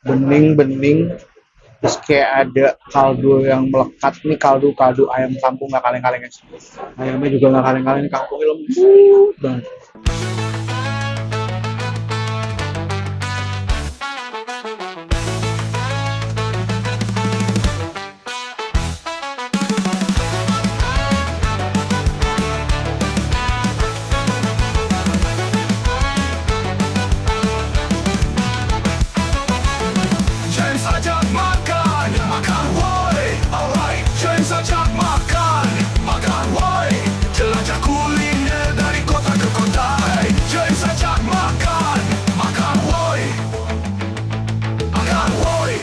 bening-bening, terus kayak ada kaldu yang melekat. Nih kaldu ayam kampung nggak kaleng-kaleng guys. Ayamnya juga nggak kaleng-kaleng, kampungnya lembut banget. James ajak makan, makan woi, alright. James ajak makan, makan woi. Jelajah kuliner dari kota ke kota. Hey, James ajak makan, makan woi, makan woi.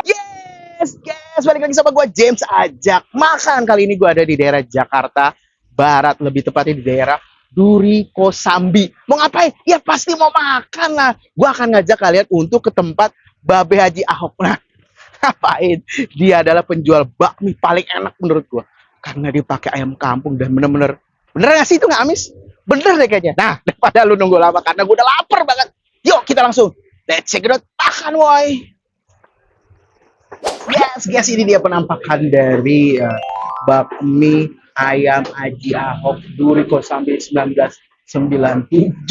Yes, guys, balik lagi sama gue James ajak makan. Kali ini gue ada di daerah Jakarta Barat, lebih tepatnya di daerah Duri Kosambi. Mau ngapain? Ya pasti mau makan lah. Gue akan ngajak kalian untuk ke tempat Babe Haji Ahok. Nah, ngapain? Dia adalah penjual bakmi paling enak menurut gue. Karena dia pakai ayam kampung dan bener-bener, bener gak sih itu nggak amis? Bener deh kayaknya. Nah, daripada lu nunggu lama karena gue udah lapar banget. Yuk kita langsung, let's check it out. Makan woi. Yes, guys, ini dia penampakan dari bakmi ayam Haji Ahok Duri Kosambi 1997.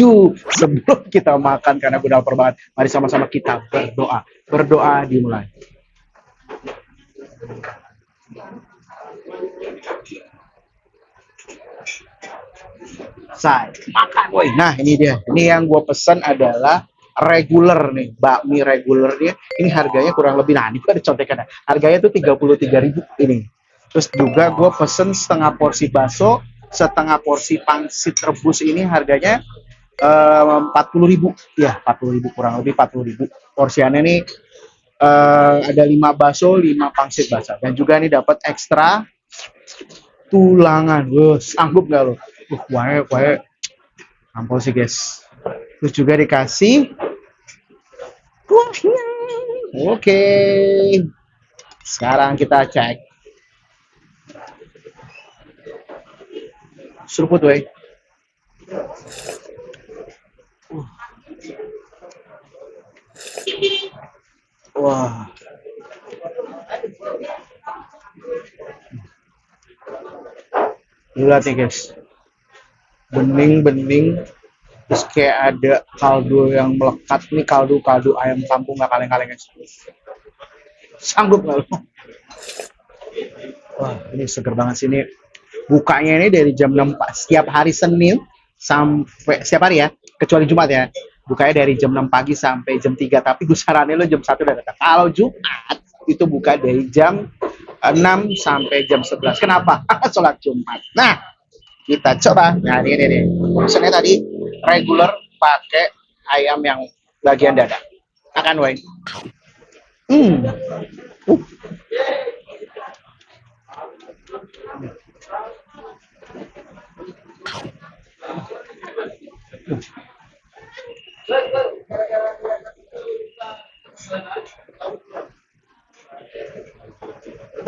Sebelum kita makan karena gue lapar banget, mari sama-sama kita berdoa. Berdoa dimulai. Saya makan, woi. Nah, ini dia. Ini yang gue pesen adalah regular nih, bakmi regulernya. Ini harganya kurang lebih, nah ini ada contekan. Harganya tuh 33.000 ini. Terus juga gue pesen setengah porsi bakso, setengah porsi pangsit rebus ini harganya 40.000. Ya, 40.000, kurang lebih 40.000. Porsiannya nih ada 5 bakso, 5 pangsit basah. Dan juga nih dapat ekstra tulangan. Sanggup nggak lo? Wae. Ampun sih guys. Terus juga dikasih kuahnya. Oke. Sekarang kita cek. Seruput weh. Wah. Lihat nih guys. Bening-bening, terus kayak ada kaldu yang melekat. Nih kaldu ayam kampung nggak kaleng-kaleng guys. Sanggup nggak lo? Wah, ini seger banget sih ini. Bukanya ini dari jam 6 setiap hari Senin sampai setiap hari ya, kecuali Jumat ya. Bukanya dari jam 6 pagi sampai jam 3, tapi gue saranin lo jam 1 udah datang. Kalau Jumat itu buka dari jam 6 sampai jam 11. Kenapa? Sholat Jumat. Nah, kita coba. Nah, ini nih. Pesannya tadi regular pakai ayam yang bagian dada. Makan, woi.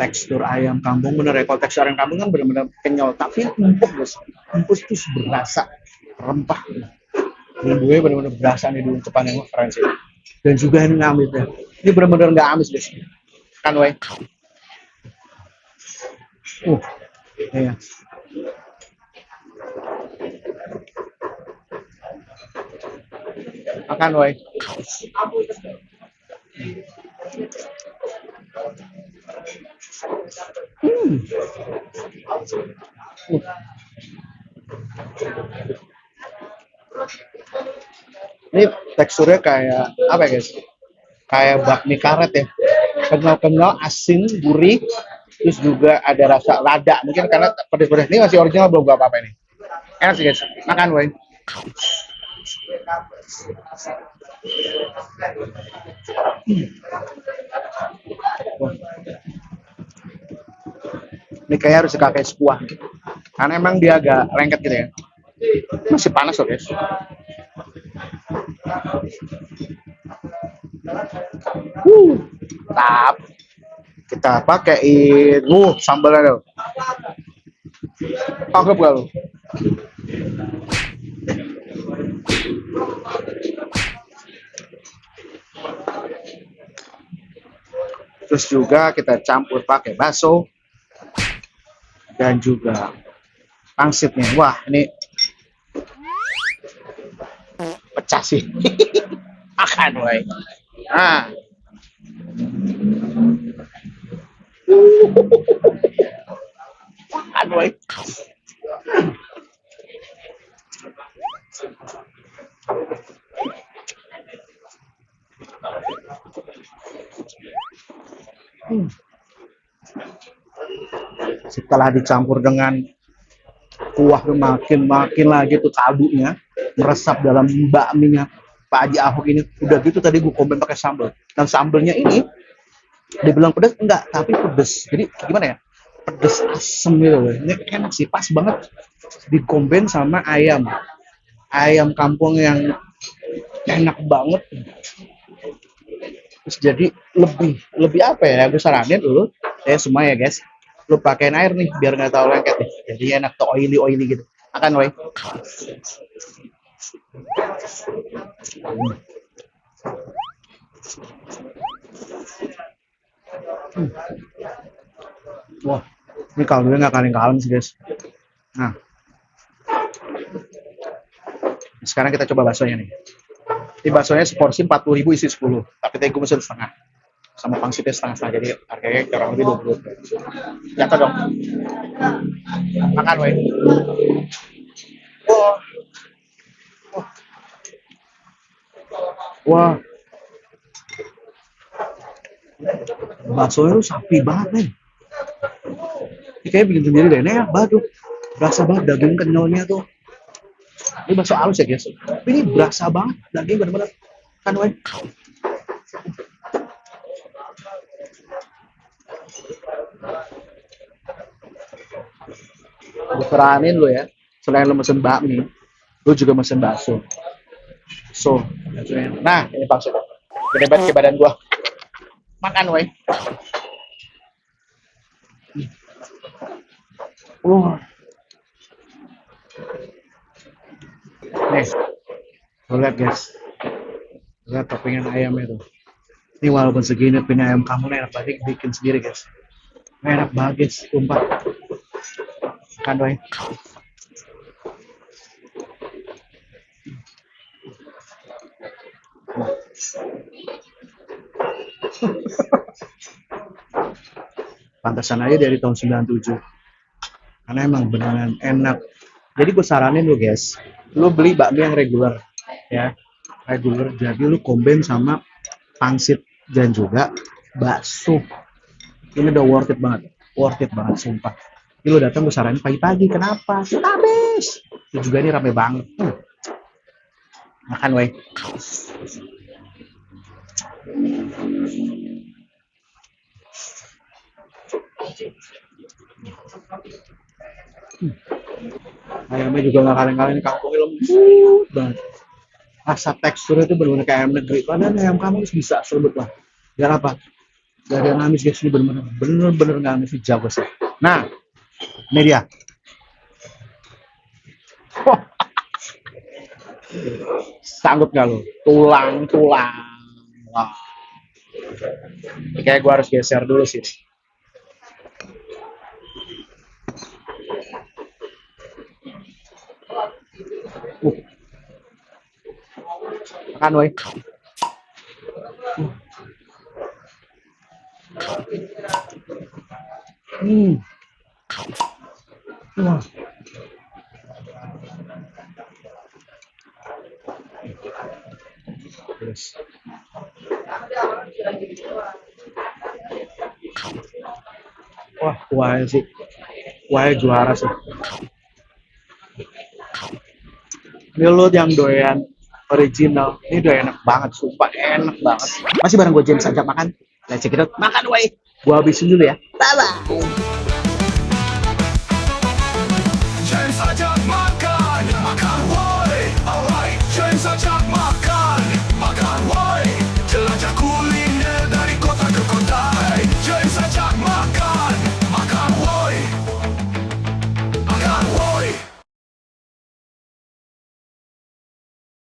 Tekstur ayam kampung bener ya. Kalau tekstur ayam kampung kan bener-bener kenyal, tapi empuk guys. Empuk terus berasa rempah. Bumbunya bener-bener berasa nih di ungkepan yang keren sih. Dan juga ini amisnya. Ini bener-bener nggak amis guys. Kan weh. Iya. Makan woi. Ini teksturnya kayak apa ya guys? Kayak bakmi karet ya. Kenyal-kenyal, asin, gurih, terus juga ada rasa lada. Mungkin karena pedas-pedas. Ini masih original, belum gak apa-apa ini. Enak sih guys. Makan woi. Ini kayaknya harus dipakai sekuah karena emang dia agak lengket gitu ya. Masih panas loh guys. Tap. Kita pakaiin sambalnya loh. Anggap gak lo? Terus juga kita campur pakai bakso dan juga pangsitnya. Wah, ini pecah sih. Makan, woy. Nah, makan, woy. Setelah dicampur dengan kuah tuh makin lagi tuh kaldunya meresap dalam bakminya Pak Haji Ahok ini. Udah gitu tadi gue komen pakai sambal, dan sambalnya ini dibilang pedas enggak, tapi pedes. Jadi gimana ya, pedes asem gitu loh. Ini enak sih, pas banget dikomben sama ayam kampung yang enak banget. Terus jadi lebih apa ya, gue saranin dulu semua ya guys, lu pakein air nih biar nggak terlalu lengket nih, jadi enak tuh, oily gitu. Makan, woy. Wah, ini kaldunya nggak kaleng-kaleng sih guys. Nah, sekarang kita coba baksonya nih. Ini baksonya seporsi 40.000 isi 10, tapi tadi gue mesen setengah, sama pangsitnya setengah-setengah, jadi harganya kurang lebih 20. Jatuh dong. Makan, woy. Wah. Wah. Baksonya tuh sapi banget, men. Ini kayaknya bikin sendiri deh, enak banget tuh. Berasa banget daging kenyalnya tuh. Ini bakso halus ya guys, tapi ini berasa banget daging bener-bener. Kan, woy. Gue saranin lo ya, selain lo mesen bakmi, lo juga mesen bakso. Nah, ini bakso. Gede banget ke badan gua. Makan, woy. Nih, lo lihat guys, lihat toppingan ayamnya tuh. Ini walaupun segini, topping ayam kamu enak banget, bikin sendiri guys. Enak banget guys, sumpah. Makan, woy. Pantesan aja dari tahun 97, karena emang beneran enak. Jadi gue saranin lo guys, lo beli bakmi yang reguler ya, reguler, jadi lo komben sama pangsit dan juga bakso. Ini udah worth it banget sumpah. Ini lo datang, gue saranin pagi-pagi. Kenapa? Habis itu juga, ini rame banget. Makan, woy. Ayamnya juga nggak kaleng-kaleng, kampungnya lembut banget. Rasa teksturnya itu benar-benar kayak ayam negeri. Padahal ayam kampung bisa selembut lah. Biar apa? Gak ada yang amis guys, ini bener-bener nggak amis, ini jago sih. Nah, ini dia. Sanggup nggak lo? Tulang. Wah. Ini kayak gue harus geser dulu sih. Makan, woy. Wah. Terus. Wah, kuahnya sih. Kuahnya juara sih. Ini lo yang doyan original, ini udah enak banget, sumpah enak banget. Masih bareng gue James, ajak makan. Let's check it out. Makan, woy. Gua habisin dulu ya. Bye-bye.